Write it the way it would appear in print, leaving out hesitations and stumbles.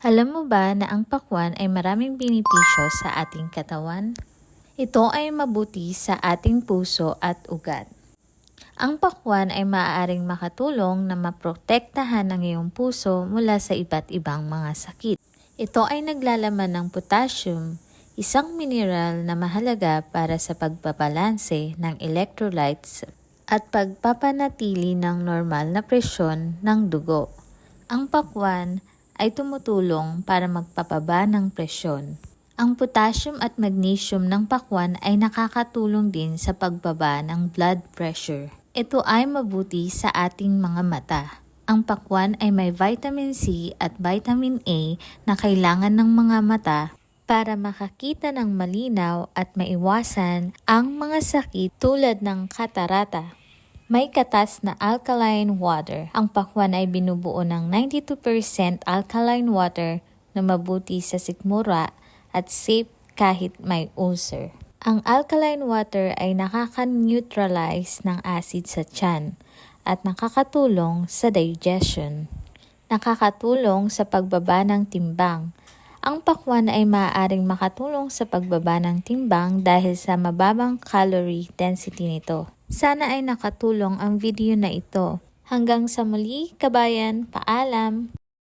Alam mo ba na ang pakwan ay maraming benepisyo sa ating katawan? Ito ay mabuti sa ating puso at ugat. Ang pakwan ay maaaring makatulong na maprotektahan ang iyong puso mula sa iba't ibang mga sakit. Ito ay naglalaman ng potassium, isang mineral na mahalaga para sa pagbabalanse ng electrolytes at pagpapanatili ng normal na presyon ng dugo. Ang pakwan ay tumutulong para magpapaba ng presyon. Ang potassium at magnesium ng pakwan ay nakakatulong din sa pagbaba ng blood pressure. Ito ay mabuti sa ating mga mata. Ang pakwan ay may vitamin C at vitamin A na kailangan ng mga mata para makakita ng malinaw at maiwasan ang mga sakit tulad ng katarata. May katas na alkaline water. Ang pakwan ay binubuo ng 92% alkaline water na mabuti sa sikmura at safe kahit may ulcer. Ang alkaline water ay nakaka-neutralize ng acid sa tiyan at nakakatulong sa digestion. Nakakatulong sa pagbaba ng timbang. Ang pakwan ay maaaring makatulong sa pagbaba ng timbang dahil sa mababang calorie density nito. Sana ay nakatulong ang video na ito. Hanggang sa muli, kabayan, paalam!